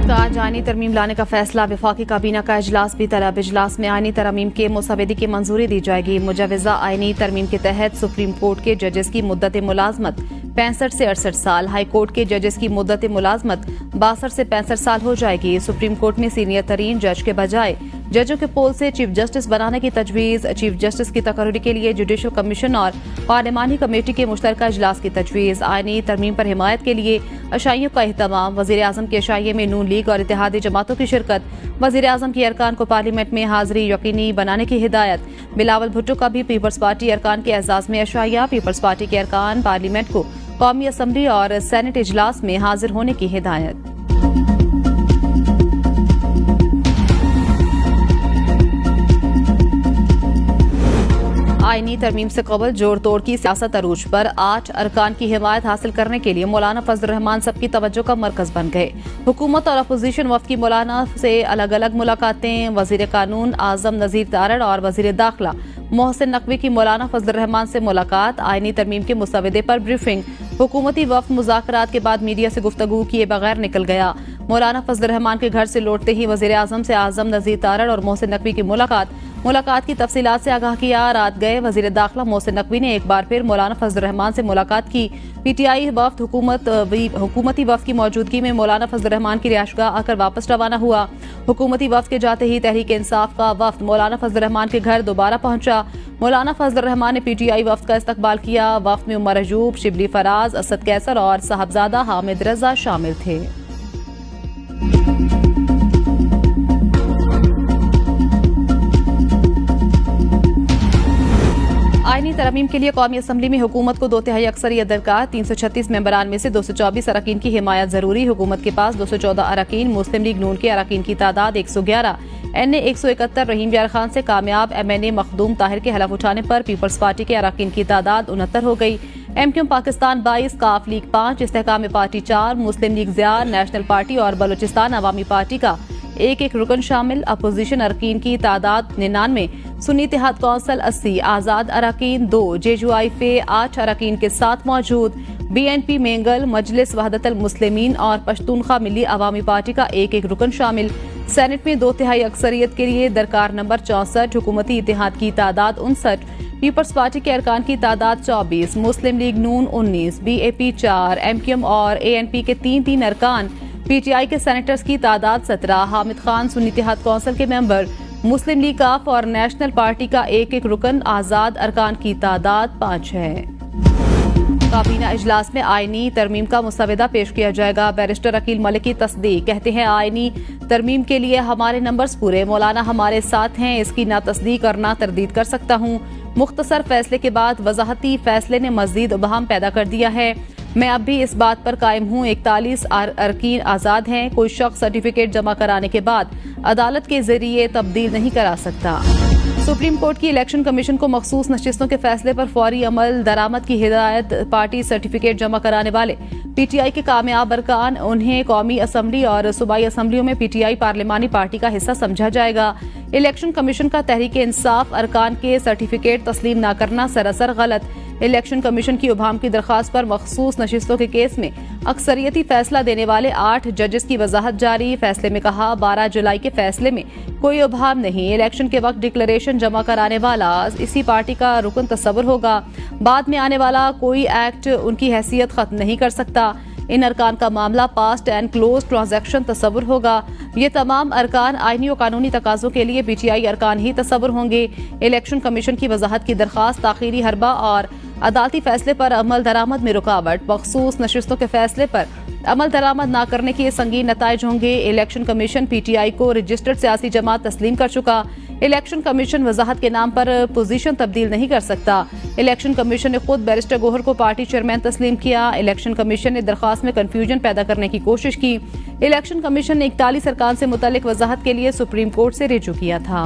हुकूमत का आज आईनी तरमीम लाने का फैसला। वफाकी काबीना का इजलास भी तलब। इजलास में आईनी तरमीम के मुसवदे की मंजूरी दी जाएगी। मुजवजा आईनी तरमीम के तहत सुप्रीम कोर्ट के जजेस की मुद्दत मुलाजमत 65 से 68 साल, हाई कोर्ट के जजेस की मुद्दत मुलाजमत 62 से 65 साल हो जाएगी। सुप्रीम कोर्ट में सीनियर तरीन जज के बजाय जजों के पोल से चीफ जस्टिस बनाने की तजवीज़। चीफ जस्टिस की तकर्री के लिए जुडिशल कमीशन और पार्लिमानी कमेटी के मुश्तरका इजलास की तजवीज़। आईनी तरमीम पर हिमायत के लिए अशाइयों का एहतमाम। वज़ीर आज़म के अशाइये में नून लीग और इत्तेहादी जमातों की शिरकत। वज़ीर आज़म की अरकान को पार्लियामेंट में हाजिरी यकीनी बनाने की हिदायत। बिलावल भुट्टो का भी पीपल्स पार्टी अरकान के एजाज़ में अशाइया। पीपल्स पार्टी के अरकान पार्लियामेंट को कौमी असम्बली और सेनेट इजलास में हाजिर होने की हिदायत। आईनी तरमीम से कबल जोड़ तोड़ की सियासत अरूज पर। 8 अरकान की हिमायत हासिल करने के लिए मौलाना फजल रहमान सबकी तवज्जो का मरकज बन गए। हुकूमत और अपोजिशन वफ्द की मौलाना से अलग अलग मुलाकातें। वजीर कानून आजम नजीर तारड़ और वजीर दाखिला मोहसिन नकवी की मौलाना फजल रहमान से मुलाकात। आईनी तरमीम के मुसवदे पर ब्रीफिंग। हुकूमती वफ्द मुज़ाकरात के बाद मीडिया से गुफ्तगू किए बगैर निकल गया। मौलाना फजल रहमान के घर से लौटते ही वजीर आजम से आजम नजीर तारड़ और मोहसिन नकवी की मुलाकात की तफसीलात से आगाह किया। रात गए वजीर दाखिला मोहसिन नकवी ने एक बार फिर मौलाना फजल रहमान से मुलाकात की। पीटीआई वफ्द हुकूमती वफ्द की मौजूदगी में मौलाना फजल रहमान की रिहाइशगाह आकर वापस रवाना हुआ। हुकूमती वफ्द के जाते ही तहरीक इंसाफ का वफ्द मौलाना फजल रहमान के घर दोबारा पहुंचा। मौलाना फजल रहमान ने पीटीआई वफ्द का इस्तकबाल किया। वफ्द में उमर अजूब, शिबली फराज, असद कैसर और साहबजादा हामिद रजा शामिल थे। आईनी तरमीम के लिए कौमी असम्बली में हुकूमत को 2/3 अक्सरियत दरकार। 336 मेंबरान में से 224 अरकान की हिमायत जरूरी। हुकूमत के पास 214 अरकान। मुस्लिम लीग नून के अरकान की तादाद 111। NA 171। रहीम यार खान से कामयाब MNA मखदूम ताहिर के हलफ उठाने पर पीपल्स पार्टी के अरकान की तादाद 69 हो गई। MQ पाकिस्तान 22, काफ लीग 5, इस्तेहकाम पार्टी 4, मुस्लिम लीग ज़िया, नेशनल पार्टी और बलोचिस्तान अवामी पार्टी का एक रुकन शामिल। अपोजिशन अरकान की तादाद 99। सुन्नी इत्तेहाद कौंसिल 80। आज़ाद अरकान 2। JUIFA 8 अरकान के साथ मौजूद। BNP मेंगल, मजलिस वहदतुल मुस्लिमीन और पश्तूनख्वा मिली अवामी पार्टी का एक रुकन शामिल। सेनेट में 2/3 अक्सरियत के लिए दरकार नंबर 64। हुकूमती इत्तेहाद की तादाद 59। पीपल्स पार्टी के अरकान की तादाद 24। मुस्लिम लीग नून 19। BAP 4। MQM और ANP के 3 अरकान। PTI के सेनेटर्स की तादाद 17। हामिद खान सुन्नी इत्तेहाद कौंसिल के मेंबर। मुस्लिम लीग काफ और नेशनल पार्टी का एक रुकन। आज़ाद अरकान की तादाद 5 है। काबीना इजलास में आईनी तरमीम का मुसवदा पेश किया जाएगा। बैरिस्टर अकील मलिक की तस्दीक। कहते हैं आईनी तरमीम के लिए हमारे नंबर्स पूरे। मौलाना हमारे साथ हैं, इसकी ना तस्दीक और ना तरदीद कर सकता हूँ। मुख्तसर फैसले के बाद वजाहती फैसले ने मजीद उबहम पैदा कर दिया है। मैं अब भी इस बात पर कायम हूँ 41 अरकान आज़ाद हैं। कोई शख्स सर्टिफिकेट जमा कराने के बाद अदालत के जरिए तब्दील नहीं करा सकता। सुप्रीम कोर्ट की इलेक्शन कमीशन को मखसूस नशिस्तों के फैसले पर फौरी अमल दरामद की हिदायत। पार्टी सर्टिफिकेट जमा कराने वाले PTI के कामयाब अरकान, उन्हें कौमी असम्बली और सूबाई असम्बलियों में PTI पार्लिमानी पार्टी का हिस्सा समझा जाएगा। इलेक्शन कमीशन का तहरीक इंसाफ अरकान के सर्टिफिकेट तस्लीम न करना सरासर गलत। इलेक्शन कमीशन की उभाम की दरख्वास्त पर मखसूस नशिस्तों के केस में अक्सरियती फैसला देने वाले 8 जजेस की वजाहत जारी। फैसले में कहा 12 जुलाई के फैसले में कोई उभाम नहीं। इलेक्शन के वक्त डिक्लेरेशन जमा कराने वाला इसी पार्टी का रुकन तस्वुर होगा। बाद में आने वाला कोई एक्ट उनकी हैसियत खत्म नहीं कर सकता। इन अरकान का मामला पास्ट एंड क्लोज ट्रांजैक्शन तस्वुर होगा। ये तमाम अरकान आईनी और कानूनी तकाजों के लिए PTI अरकान ही तस्वुर होंगे। इलेक्शन कमीशन की वजाहत की दरख्वास्त, ताखीरी हरबा और अदालती फैसले पर अमल दरामद में रुकावट। मखसूस नशिस्तों के फैसले पर अमल दरामद न करने के संगीन नताइज होंगे। इलेक्शन कमीशन PTI को रजिस्टर्ड सियासी जमात तस्लीम कर चुका। इलेक्शन कमीशन वजाहत के नाम पर पोजीशन तब्दील नहीं कर सकता। इलेक्शन कमीशन ने खुद बैरिस्टर गोहर को पार्टी चेयरमैन तस्लीम किया। इलेक्शन कमीशन ने दरख्वास्त में कंफ्यूजन पैदा करने की कोशिश की। इलेक्शन कमीशन ने 41 अरकान से मुतल्लिक वजाहत के लिए सुप्रीम कोर्ट से रिजू किया था।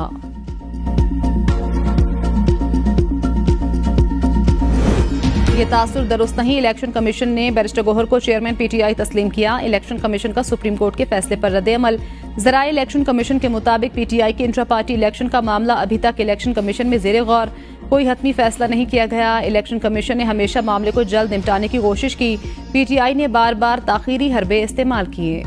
ये तासुर दुरुस्त नहीं। इलेक्शन कमीशन ने बैरिस्टर गोहर को चेयरमैन PTI तस्लीम किया। इलेक्शन कमीशन का सुप्रीम कोर्ट के फैसले पर रद्द-ए-अमल। ज़राए इलेक्शन कमीशन के मुताबिक PTI के इंट्रा पार्टी इलेक्शन का मामला अभी तक इलेक्शन कमीशन में ज़ेरे गौर। कोई हतमी फैसला नहीं किया गया। इलेक्शन कमीशन ने हमेशा मामले को जल्द निपटाने की कोशिश की। PTI ने बार बार ताखीरी हरबे इस्तेमाल किए।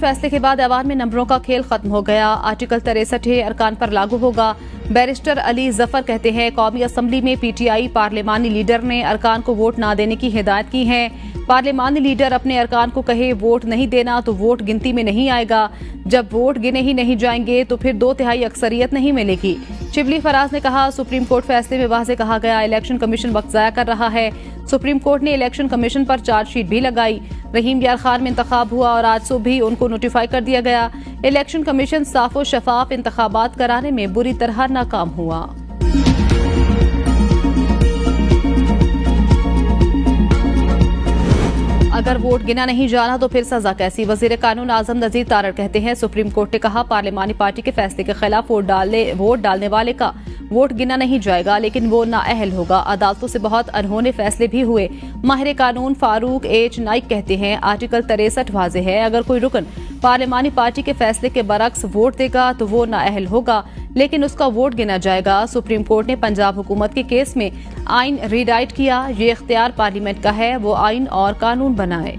फैसले के बाद ऐवान में नंबरों का खेल खत्म हो गया। आर्टिकल 63 अरकान पर लागू होगा। बैरिस्टर अली जफर कहते हैं, कौमी असम्बली में पीटीआई पार्लिमानी लीडर ने अरकान को वोट ना देने की हिदायत की है। पार्लिमानी लीडर अपने अरकान को कहे वोट नहीं देना तो वोट गिनती में नहीं आएगा। जब वोट गिने ही नहीं जाएंगे तो फिर 2/3 अक्सरियत नहीं मिलेगी। शिबली फराज ने कहा, सुप्रीम कोर्ट फैसले में वाज़ेह कहा गया इलेक्शन कमीशन वक्त ज़ाया कर रहा है। सुप्रीम कोर्ट ने इलेक्शन कमीशन पर चार्जशीट भी लगाई। रहीम यार खान में इंतखाब हुआ और आज सुबह भी उनको नोटिफाई कर दिया गया। इलेक्शन कमीशन साफ और शफाफ इंतखाबात कराने में बुरी तरह नाकाम हुआ। अगर वोट गिना नहीं जाना तो फिर सजा कैसी? वजीर कानून आजम नजीर तारड़ कहते हैं, सुप्रीम कोर्ट ने कहा पार्लिमानी पार्टी के फैसले के खिलाफ वोट डालने वाले का वोट गिना नहीं जाएगा, लेकिन वो नाअहल होगा। अदालतों से बहुत अनहोने फैसले भी हुए। माहिर कानून फारूक एच नाइक कहते हैं, आर्टिकल 63 वाज़ेह है। अगर कोई रुकन पार्लिमानी पार्टी के फैसले के बरक्स वोट देगा तो वो नाअहल होगा, लेकिन उसका वोट गिना जाएगा। सुप्रीम कोर्ट ने पंजाब हुकूमत के केस में आइन रीराइट किया। ये इख्तियार पार्लियामेंट का है, वो आइन और कानून बनाए।